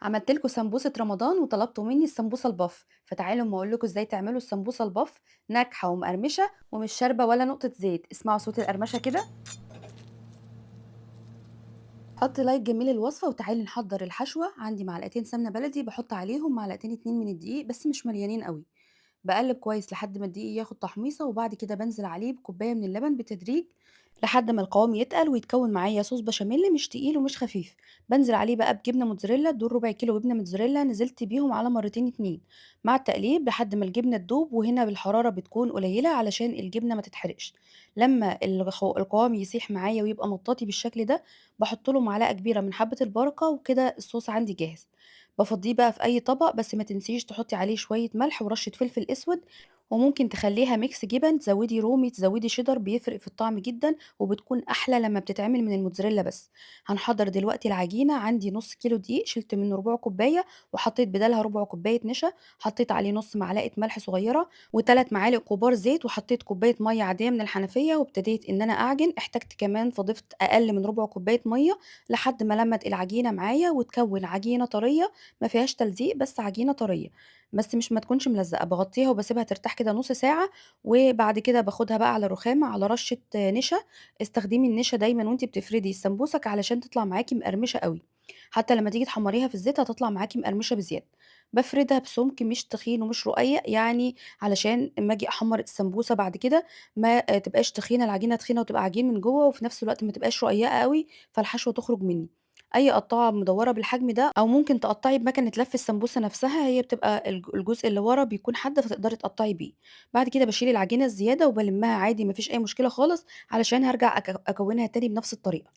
عملت لكم سمبوسة رمضان وطلبتوا مني السمبوسة البف، فتعالوا اما اقول لكم ازاي تعملوا السمبوسة البف ناجحة ومقرمشة ومش شاربة ولا نقطة زيت. اسمعوا صوت القرمشة كده. حط لايك جميل الوصفة وتعالي نحضر الحشوة. عندي معلقتين سمنة بلدي بحط عليهم معلقتين اتنين من الدقيق بس مش مليانين قوي. بقلب كويس لحد ما الدقيق ياخد تحميصة وبعد كده بنزل عليه بكوباية من اللبن بالتدريج لحد ما القوام يتقل ويتكون معايا صوص بشاميل مش تقيل ومش خفيف. بنزل عليه بقى بجبنة موتزاريلا، دول ربع كيلو جبنة موتزاريلا نزلت بيهم على مرتين اتنين مع التقليب لحد ما الجبنة تدوب، وهنا بالحرارة بتكون قليلة علشان الجبنة ما تتحرقش. لما القوام يسيح معايا ويبقى مطاطي بالشكل ده باحط له معلقة كبيرة من حبة البركة وكده الصوص عندي جاهز. بافضّيه بقى في أي طبق، بس ما تنسيش تحطّي عليه شوية ملح ورشة فلفل أسود، وممكن تخلّيها ميكس جبن، تزوّدي رومي، تزوّدي شيدر، بيفرق في الطعم جدًا، وبتكون أحلى لمّا بتتعمل من الموتزاريلا بس. هنحضّر دلوقتي العجينة. عندي نُص كيلو دقيق شِلت منه ربع كوباية وحطيت بدالها ربع كوباية نشا، حطيت عليه نُص معلقة ملح صغيرة و3 معالق كبار زيت، وحطيت كوباية مَيّة عادية من الحنفية وابتديت إن أنا أعجن. احتجت كمان فضِفت أقل من ربع كوباية مَيّة لحد ما لمّت العجينة معايا وتكوّن عجينة طرية ما فيهاش تلزيق بس عجينة طرية، بس مش ما تكونش ملزقة. باغطّيها وباسيبها ترتاح كده نُص ساعة، وبعد كده باخدها بقى على رخامة على رشة نشا. استخدمي النشا دايمًا وأنتِ بتفردي السمبوسك علشان تطلع معاكِ مقرمشة أوي، حتى لمّا تيجي تحمّريها في الزيت هتطلع معاكِ مقرمشة بزيادة. بافردها بسمك مش تخين ومش رقيق، يعني علشان أمّا آجي أحمّر السمبوسة بعد كده ما تبقاش تخينة، العجينة تخينة وتبقى عجين من جوّه، وفي نفس الوقت ما تبقاش رقيقة أوي فالحشوة تخرج منّي. أي قطّاعة مدوّرة بالحجم ده أو ممكن تقطّعي بمكنة لَف السمبوسة نفسها، هي بتبقى الجزء اللي ورا بيكون حادة فتقدري تقطّعي بيه. بعد كده باشيل العجينة الزيادة وبالمّها عادي ما فيش أي مشكلة خالص علشان هارجع أكوّنها تاني بنفس الطريقة.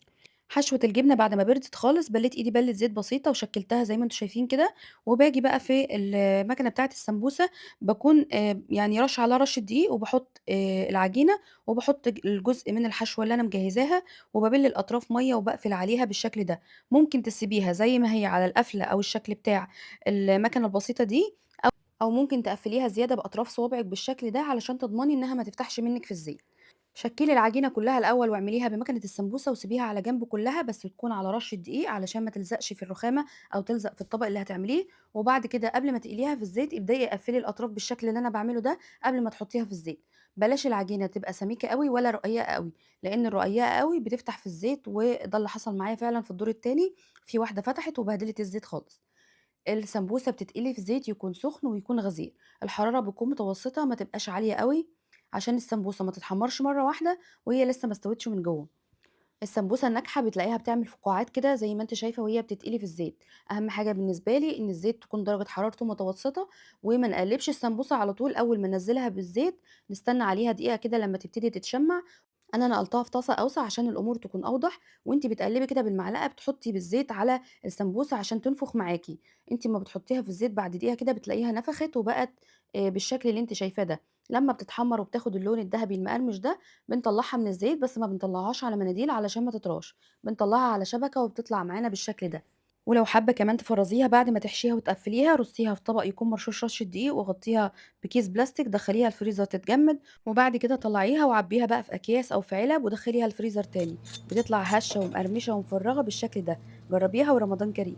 حشوة الجبنة بعد ما بردت خالص بلّيت إيدي بَلّة زيت بسيطة وشكّلتها زي ما أنتم شايفين كده، وباجي بقى في الماكنة بتاعة السمبوسة باكون يعني راشة عليها رشة دقيق وباحط العجينة وباحط الجزء من الحشوة اللي أنا مجهّزاها وبابِل الأطراف مَيّة وباقفل عليها بالشكل ده. ممكن تسيبيها زي ما هي على القفلة أو الشكل بتاع الماكنة البسيطة دي، أو ممكن تقفّليها زيادة بأطراف صوابعِك بالشكل ده علشان تضمني إنها ما تفتحش منِّك في الزيت. شكّلي العجينة كلّها الأول واعمليها بمكنة السمبوسة وسيبيها على جنب كلّها، بس تكون على رشّة دقيق علشان ما تلزقش في الرخامة أو تلزق في الطبق اللي هتعمليه. وبعد كده قبل ما تقليها في الزيت ابدئي قفّلي الأطراف بالشكل اللي أنا باعمله ده قبل ما تحطّيها في الزيت. بلاش العجينة تبقى سميكة أوي ولا رقيقة أوي، لإن الرقيقة أوي بتفتح في الزيت وده اللي حصل معايا فعلًا في الدور التاني، في واحدة فتحت وبهدلت الزيت خالص. السمبوسة بتتقلي في زيت يكون سخن ويكون غزير، الحرارة بتكون متوسطة ما تبقاش عالية أوي، عشان السمبوسة ما تتحمرش مرة واحدة وهي لسه ما استوتش من جوه. السمبوسة الناجحة بتلاقيها بتعمل فقاعات كده زي ما أنتِ شايفة وهي بتتقلي في الزيت. أهم حاجة بالنسبة لي إن الزيت تكون درجة حرارته متوسطة، وما نقلبش السمبوسة على طول أول ما ننزلها بالزيت، نستنى عليها دقيقة كده لما تبتدي تتشمع. أنا نقلتها في طاسة أوسع عشان الأمور تكون أوضح، وأنتِ بتقلّبي كده بالمعلقة بتحطّي بالزيت على السمبوسة عشان تنفُخ معاكِ. أنتِ أمّا بتحطّيها في الزيت بعد دقيقة كده بتلاقيها نفخت وبقت بالشكل اللي أنتِ شايفاه ده. لمّا بتتحمّر وبتاخد اللون الدهبي المقرمش ده، بنطلّعها من الزيت بس ما بنطلّعهاش على مناديل علشان ما تطراش، بنطلّعها على شبكة وبتطلع معانا بالشكل ده. ولو حابة كمان تفرّزيها بعد ما تحشيها وتقفّليها، رصيها في طبق يكون مرشوش رشة دقيق وغطّيها بكيس بلاستيك، دخّليها الفريزر تتجمد، وبعد كده طلّعيها وعبّيها بقى في أكياس أو في علب ودخّليها الفريزر تاني، بتطلع هشة ومقرمشة ومفرّغة بالشكل ده. جرّبيها ورمضان كريم.